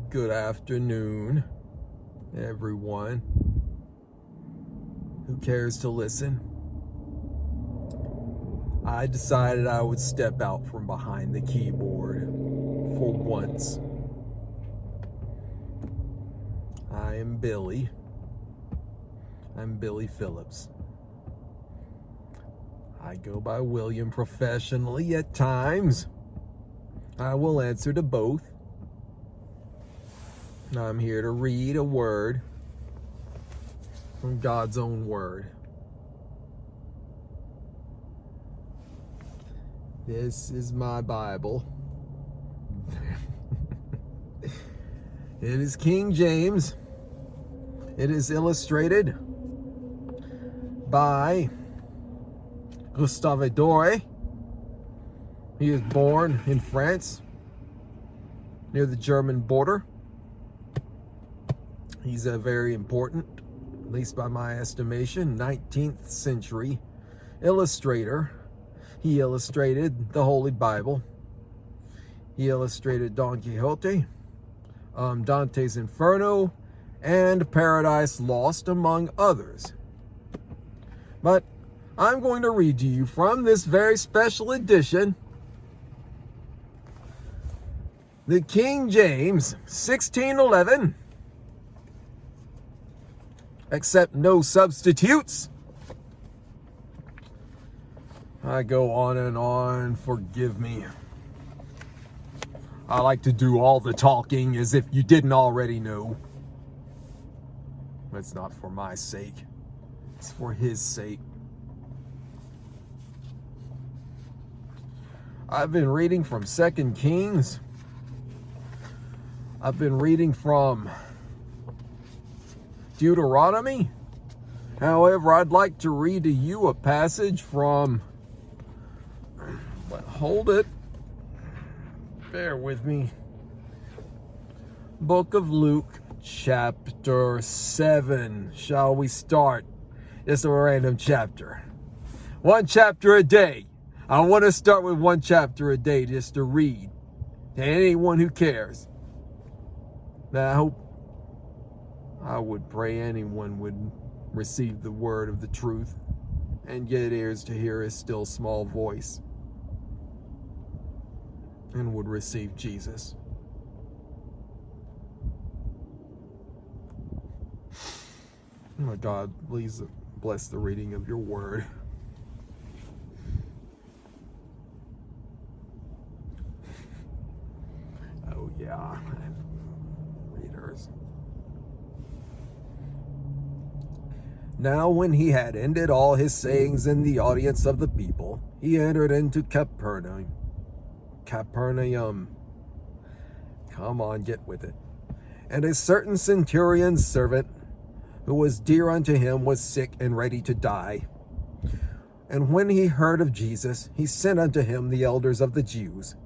Good afternoon, everyone who cares to listen. I decided I would step out from behind the keyboard for once. I am Billy. I'm Billy Phillips. I go by William professionally at times. I will answer to both. I'm here to read a word from God's own word. This is my Bible. It is King James. It is illustrated by Gustave Doré. He was born in France, near the German border. He's a very important, at least by my estimation, 19th century illustrator. He illustrated the Holy Bible. He illustrated Don Quixote, Dante's Inferno, and Paradise Lost, among others. But I'm going to read to you from this very special edition, the King James 1611, accept no substitutes. I go on, forgive me. I like to do all the talking as if you didn't already know. It's not for my sake, it's for his sake. I've been reading from 2 Kings. I've been reading from Deuteronomy. However, I'd like to read to you a passage from, hold it, bear with me, Book of Luke, chapter 7. Shall we start? Just a random chapter. One chapter a day. I want to start with one chapter a day just to read to anyone who cares. Now, I hope, I would pray anyone would receive the word of the truth and get ears to hear his still small voice and would receive Jesus. Oh my God, please bless the reading of your word. Oh yeah, readers. Now when he had ended all his sayings in the audience of the people, he entered into Capernaum. Come on, get with it. And a certain centurion's servant, who was dear unto him, was sick and ready to die. And when he heard of Jesus, he sent unto him the elders of the Jews,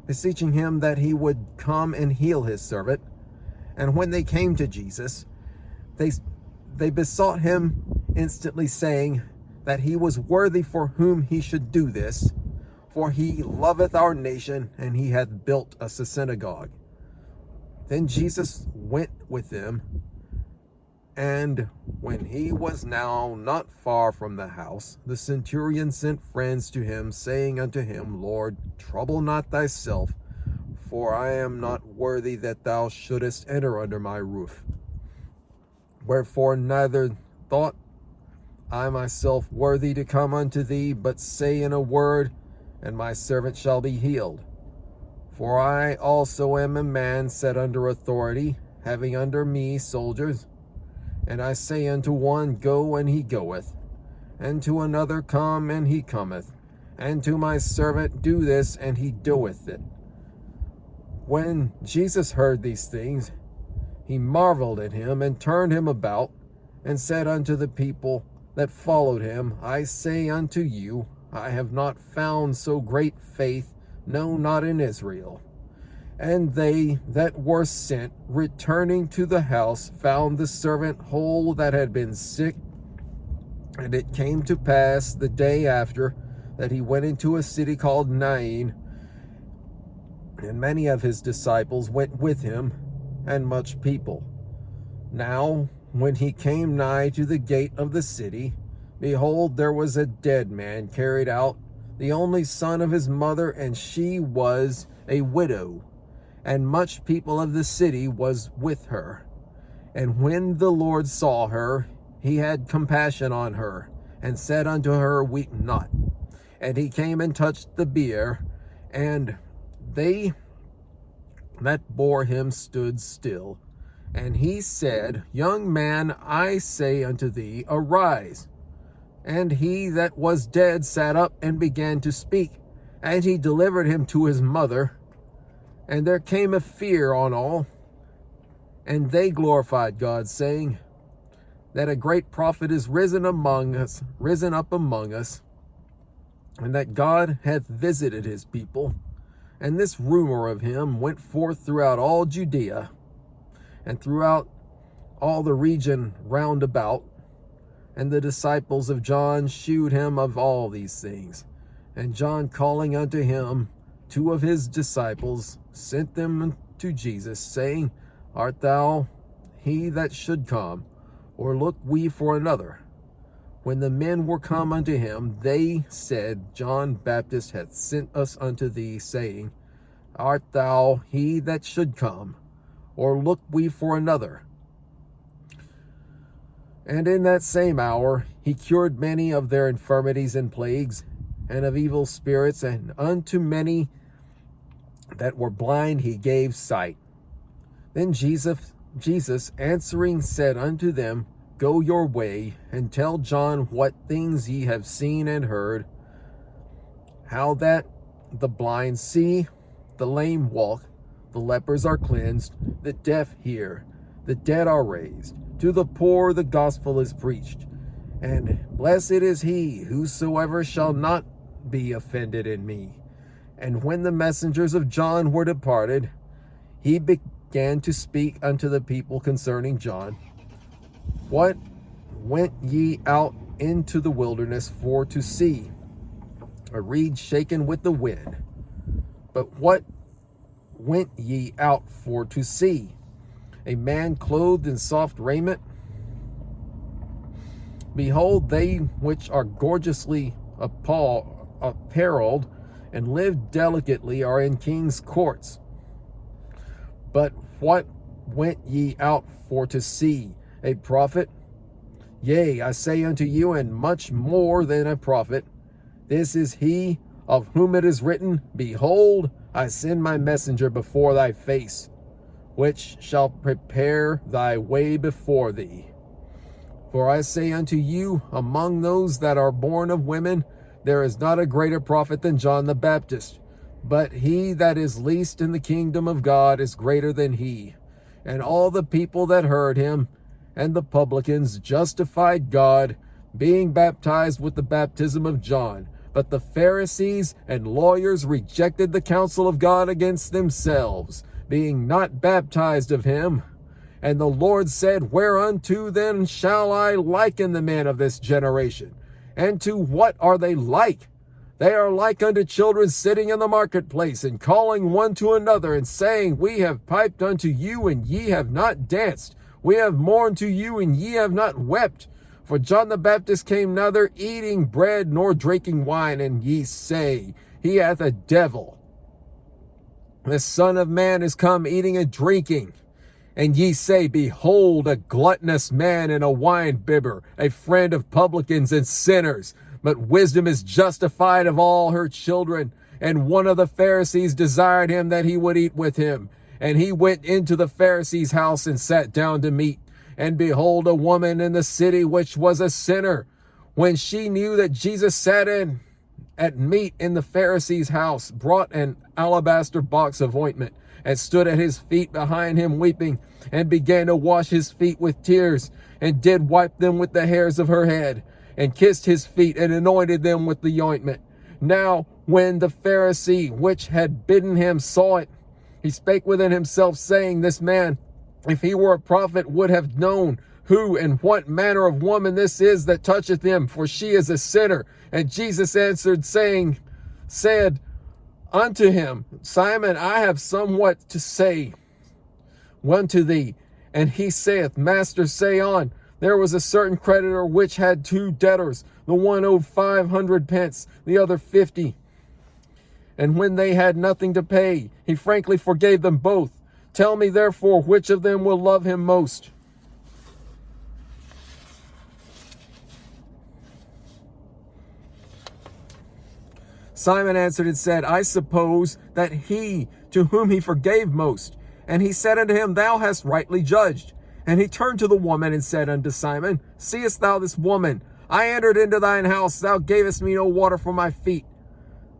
beseeching him that he would come and heal his servant. And when they came to Jesus, they besought him instantly, saying that he was worthy for whom he should do this, for he loveth our nation, and he hath built us a synagogue. Then Jesus went with them, and when he was now not far from the house, the centurion sent friends to him, saying unto him, Lord, trouble not thyself, for I am not worthy that thou shouldest enter under my roof. Wherefore neither thought I myself worthy to come unto thee, but say in a word, and my servant shall be healed. For I also am a man set under authority, having under me soldiers. And I say unto one, Go, and he goeth, and to another, Come, and he cometh, and to my servant, Do this, and he doeth it. When Jesus heard these things, he marveled at him, and turned him about, and said unto the people that followed him, I say unto you, I have not found so great faith, no, not in Israel. And they that were sent, returning to the house, found the servant whole that had been sick. And it came to pass the day after that he went into a city called Nain, And many of his disciples went with him, and much people. Now, when he came nigh to the gate of the city, behold, there was a dead man carried out, the only son of his mother, and she was a widow. And much people of the city was with her. And when the Lord saw her, he had compassion on her, and said unto her, Weep not. And he came and touched the bier, and they that bore him stood still. And he said, Young man, I say unto thee, arise. And he that was dead sat up and began to speak. And he delivered him to his mother. And there came a fear on all. And they glorified God, saying, that a great prophet is risen up among us, and that God hath visited his people. And this rumor of him went forth throughout all Judea, and throughout all the region round about. And the disciples of John shewed him of all these things. And John, calling unto him 2 of his disciples, sent them to Jesus, saying, Art thou he that should come, or look we for another? When the men were come unto him, they said, John Baptist hath sent us unto thee, saying, Art thou he that should come, or look we for another? And in that same hour he cured many of their infirmities and plagues, and of evil spirits, and unto many that were blind he gave sight. Then Jesus answering said unto them, Go your way, and tell John what things ye have seen and heard, how that the blind see, the lame walk, the lepers are cleansed, the deaf hear, the dead are raised, to the poor the gospel is preached. And blessed is he whosoever shall not be offended in me. And when the messengers of John were departed, he began to speak unto the people concerning John. What went ye out into the wilderness for to see? A reed shaken with the wind. But what went ye out for to see? A man clothed in soft raiment? Behold, they which are gorgeously apparelled and live delicately are in king's courts. But what went ye out for to see? A prophet? Yea, I say unto you, and much more than a prophet. This is he of whom it is written, Behold, I send my messenger before thy face, which shall prepare thy way before thee. For I say unto you, among those that are born of women, there is not a greater prophet than John the Baptist. But he that is least in the kingdom of God is greater than he. And all the people that heard him, and the publicans, justified God, being baptized with the baptism of John. But the Pharisees and lawyers rejected the counsel of God against themselves, being not baptized of him. And the Lord said, Whereunto then shall I liken the men of this generation? And to what are they like? They are like unto children sitting in the marketplace, and calling one to another, and saying, We have piped unto you, and ye have not danced. We have mourned to you, and ye have not wept. For John the Baptist came neither eating bread nor drinking wine, and ye say, He hath a devil. The Son of Man is come eating and drinking. And ye say, Behold, a gluttonous man and a winebibber, a friend of publicans and sinners. But wisdom is justified of all her children. And one of the Pharisees desired him that he would eat with him. And he went into the Pharisee's house and sat down to meat. And behold, a woman in the city which was a sinner, when she knew that Jesus sat in at meat in the Pharisee's house, brought an alabaster box of ointment, and stood at his feet behind him weeping, and began to wash his feet with tears, and did wipe them with the hairs of her head, and kissed his feet, and anointed them with the ointment. Now when the Pharisee which had bidden him saw it, he spake within himself, saying, This man, if he were a prophet, would have known who and what manner of woman this is that toucheth him, for she is a sinner. And Jesus answered, said, unto him, Simon, I have somewhat to say unto thee. And he saith, Master, say on. There was a certain creditor which had 2 debtors. The one owed 500 pence, the other 50. And when they had nothing to pay, he frankly forgave them both. Tell me therefore, which of them will love him most? Simon answered and said, I suppose that he to whom he forgave most. And he said unto him, Thou hast rightly judged. And he turned to the woman and said unto Simon, Seest thou this woman? I entered into thine house, thou gavest me no water for my feet,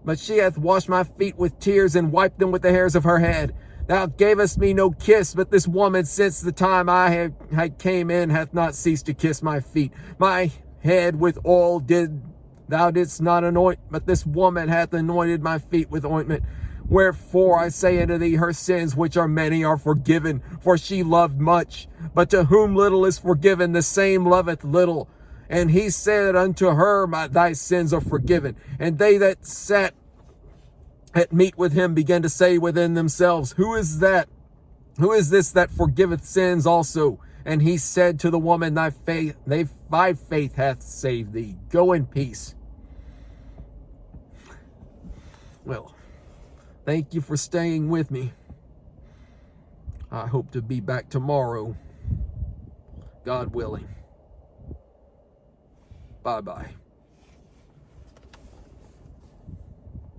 but she hath washed my feet with tears and wiped them with the hairs of her head. Thou gavest me no kiss, but this woman since the time I had came in hath not ceased to kiss my feet. My head with oil thou didst not anoint, but this woman hath anointed my feet with ointment. Wherefore I say unto thee, her sins, which are many, are forgiven, for she loved much. But to whom little is forgiven, the same loveth little. And he said unto her, Thy sins are forgiven. And they that sat at meat with him began to say within themselves, Who is this that forgiveth sins also? And he said to the woman, Thy faith hath saved thee. Go in peace. Well, thank you for staying with me. I hope to be back tomorrow, God willing. Bye-bye.